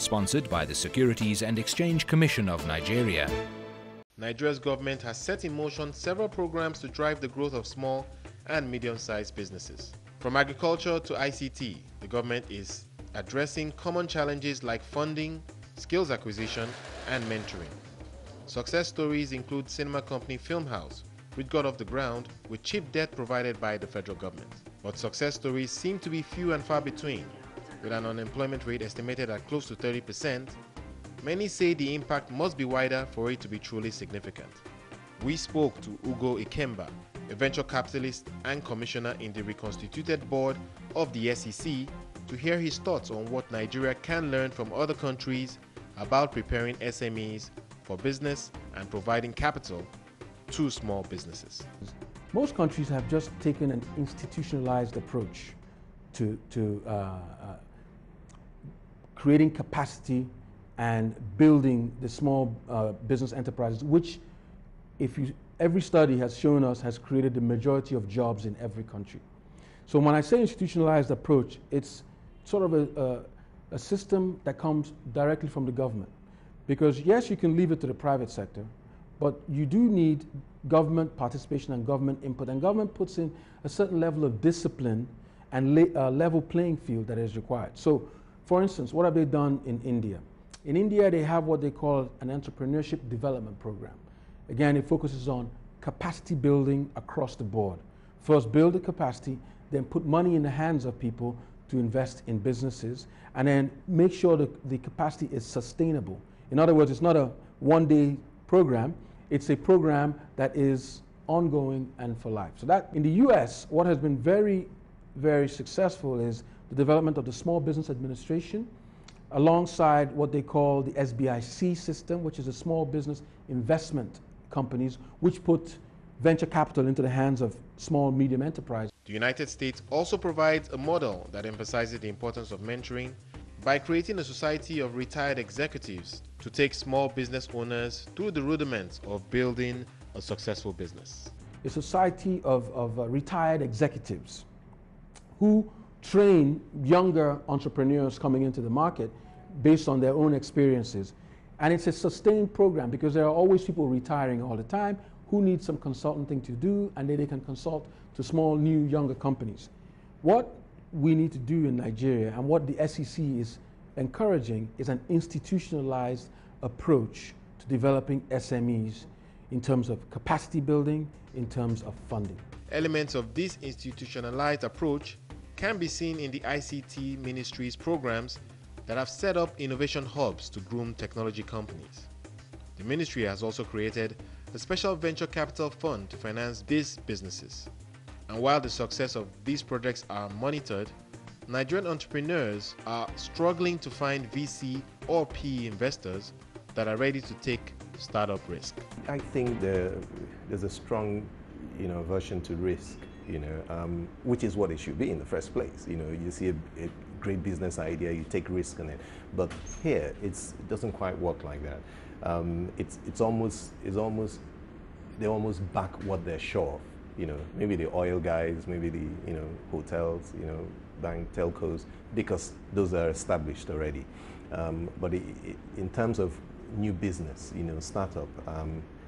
sponsored by the Securities and Exchange Commission of Nigeria. Nigeria's government has set in motion several programs to drive the growth of small and medium-sized businesses. From agriculture to ICT, the government is addressing common challenges like funding, skills acquisition, and mentoring. Success stories include cinema company Filmhouse, which got off the ground with cheap debt provided by the federal government. But success stories seem to be few and far between. With an unemployment rate estimated at close to 30%, many say the impact must be wider for it to be truly significant. We spoke to Ugo Ikemba, a venture capitalist and commissioner in the reconstituted board of the SEC, to hear his thoughts on what Nigeria can learn from other countries about preparing SMEs for business and providing capital to small businesses. Most countries have just taken an institutionalized approach to creating capacity and building the small business enterprises, which, every study has shown us, has created the majority of jobs in every country. So when I say institutionalized approach, it's sort of a system that comes directly from the government. Because yes, you can leave it to the private sector, but you do need government participation and government input, and government puts in a certain level of discipline and level playing field that is required. So, for instance, what have they done in India? In India, they have what they call an entrepreneurship development program. Again, it focuses on capacity building across the board. First, build the capacity, then put money in the hands of people to invest in businesses, and then make sure that the capacity is sustainable. In other words, it's not a one-day program, it's a program that is ongoing and for life. So that, in the US, what has been very, very successful is the development of the Small Business Administration, alongside what they call the SBIC system, which is a small business investment companies, which put venture capital into the hands of small, medium enterprise. The United States also provides a model that emphasizes the importance of mentoring by creating a society of retired executives to take small business owners through the rudiments of building a successful business. A society of retired executives who train younger entrepreneurs coming into the market based on their own experiences. And it's a sustained program because there are always people retiring all the time who need some consulting to do, and then they can consult to small, new, younger companies. What we need to do in Nigeria, and what the SEC is encouraging, is an institutionalized approach to developing SMEs in terms of capacity building, in terms of funding. Elements of this institutionalized approach can be seen in the ICT Ministry's programs that have set up innovation hubs to groom technology companies. The ministry has also created a special venture capital fund to finance these businesses. And while the success of these projects are monitored, Nigerian entrepreneurs are struggling to find VC or PE investors that are ready to take startup risk. I think there's a strong, aversion to risk, which is what it should be in the first place. You see a great business idea, you take risk on it. But here, it doesn't quite work like that. They almost back what they're sure of. Maybe the oil guys, maybe the hotels, bank telcos, because those are established already. But in terms of new business, startup,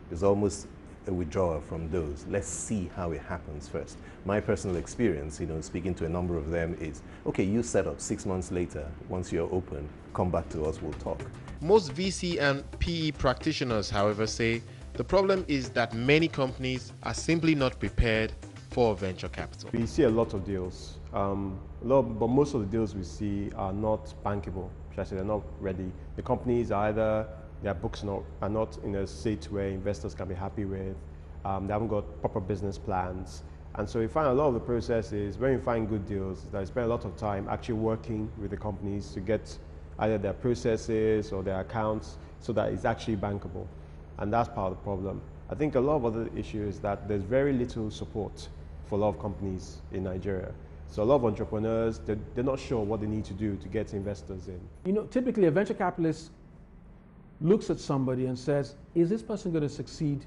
there's almost a withdrawal from those. Let's see how it happens first. My personal experience, speaking to a number of them, is, okay, you set up 6 months later, once you're open, come back to us, we'll talk. Most VC and PE practitioners, however, say the problem is that many companies are simply not prepared for venture capital. We see a lot of deals, but most of the deals we see are not bankable. They're not ready. The companies are either their books are not in a state where investors can be happy with. They haven't got proper business plans. And so we find a lot of the process is, when we find good deals, that we spend a lot of time actually working with the companies to get either their processes or their accounts so that it's actually bankable. And that's part of the problem. I think a lot of other issue is that there's very little support for a lot of companies in Nigeria. So a lot of entrepreneurs, they're not sure what they need to do to get investors in. Typically a venture capitalist looks at somebody and says, is this person going to succeed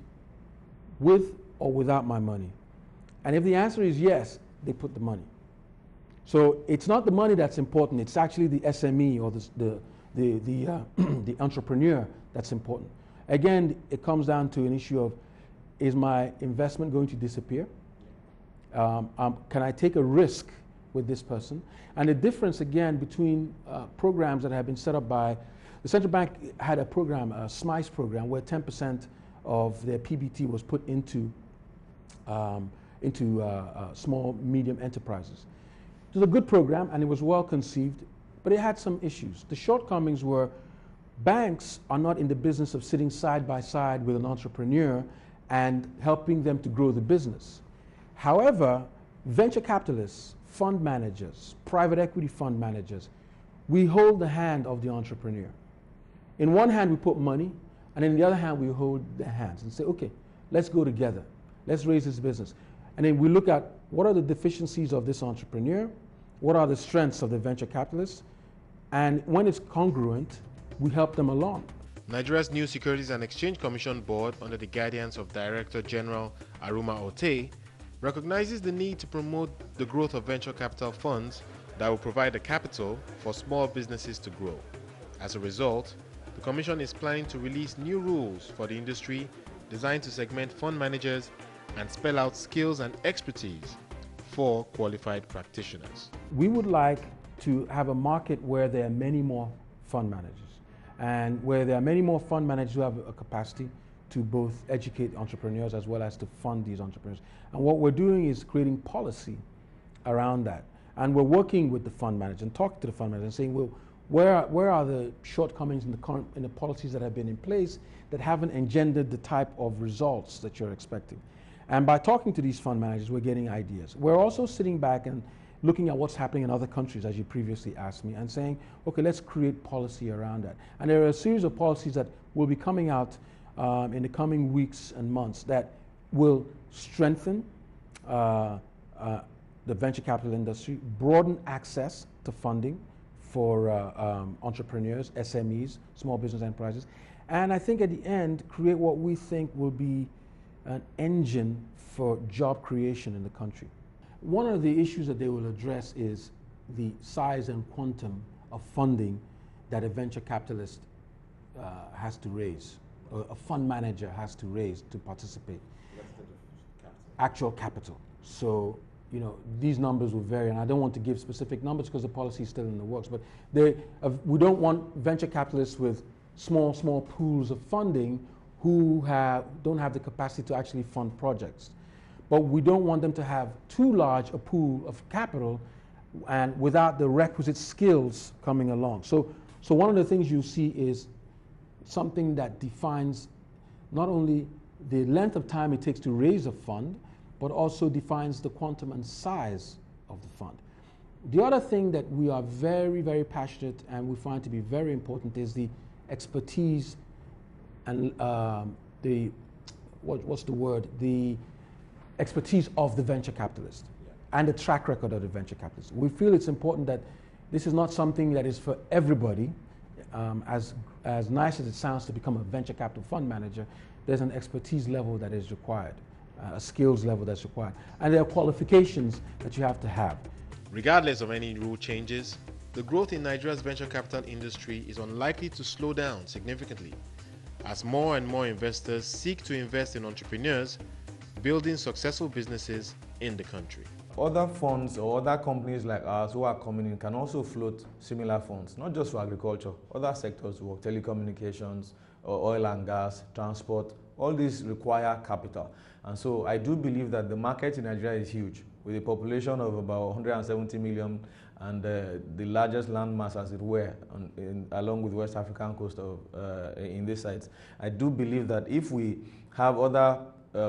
with or without my money? And if the answer is yes, they put the money. So it's not the money that's important, it's actually the SME or the entrepreneur that's important. Again, it comes down to an issue of, is my investment going to disappear? Can I take a risk with this person? And the difference again between programs that have been set up by the central bank had a program, a SMICE program, where 10% of their PBT was put into small, medium enterprises. It was a good program and it was well conceived, but it had some issues. The shortcomings were banks are not in the business of sitting side by side with an entrepreneur and helping them to grow the business. However, venture capitalists, fund managers, private equity fund managers, we hold the hand of the entrepreneur. In one hand we put money, and in the other hand we hold their hands and say, okay, let's go together. Let's raise this business. And then we look at what are the deficiencies of this entrepreneur, what are the strengths of the venture capitalists, and when it's congruent, we help them along. Nigeria's new Securities and Exchange Commission board, under the guidance of Director General Aruma Ote, recognizes the need to promote the growth of venture capital funds that will provide the capital for small businesses to grow. As a result, the Commission is planning to release new rules for the industry designed to segment fund managers and spell out skills and expertise for qualified practitioners. We would like to have a market where there are many more fund managers, and where there are many more fund managers who have a capacity to both educate entrepreneurs as well as to fund these entrepreneurs. And what we're doing is creating policy around that. And we're working with the fund manager and talking to the fund manager and saying, well, where are the shortcomings in the policies that have been in place that haven't engendered the type of results that you're expecting? And by talking to these fund managers, we're getting ideas. We're also sitting back and looking at what's happening in other countries, as you previously asked me, and saying, okay, let's create policy around that. And there are a series of policies that will be coming out in the coming weeks and months that will strengthen the venture capital industry, broaden access to funding for entrepreneurs, SMEs, small business enterprises, and I think at the end, create what we think will be an engine for job creation in the country. One of the issues that they will address is the size and quantum of funding that a venture capitalist has to raise, or a fund manager has to raise to participate. Actual capital. So, you know, these numbers will vary, and I don't want to give specific numbers because the policy is still in the works, but we don't want venture capitalists with small pools of funding who don't have the capacity to actually fund projects. But we don't want them to have too large a pool of capital and without the requisite skills coming along. So one of the things you see is something that defines not only the length of time it takes to raise a fund, but also defines the quantum and size of the fund. The other thing that we are very, very passionate and we find to be very important is the expertise and the expertise of the venture capitalist and the track record of the venture capitalist. We feel it's important that this is not something that is for everybody. As nice as it sounds to become a venture capital fund manager, there's an expertise level that is required, a skills level that's required, and there are qualifications that you have to have. Regardless of any rule changes, the growth in Nigeria's venture capital industry is unlikely to slow down significantly, as more and more investors seek to invest in entrepreneurs building successful businesses in the country. Other funds or other companies like ours who are coming in can also float similar funds, not just for agriculture, other sectors work, telecommunications, or oil and gas, transport, all these require capital. And so I do believe that the market in Nigeria is huge, with a population of about 170 million and the largest landmass, as it were, along with West African coast in this site. I do believe that if we have other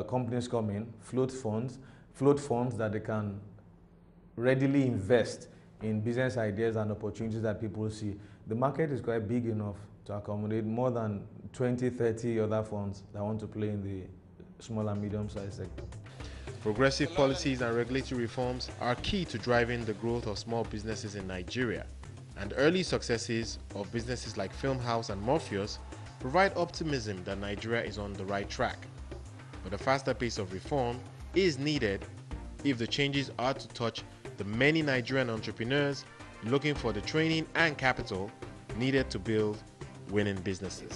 companies come in, float funds that they can readily invest in business ideas and opportunities that people see, the market is quite big enough to accommodate more than 20, 30 other funds that want to play in the small and medium-sized sector. Progressive policies and regulatory reforms are key to driving the growth of small businesses in Nigeria, and early successes of businesses like Filmhouse and Morpheus provide optimism that Nigeria is on the right track. But a faster pace of reform is needed if the changes are to touch the many Nigerian entrepreneurs looking for the training and capital needed to build winning businesses.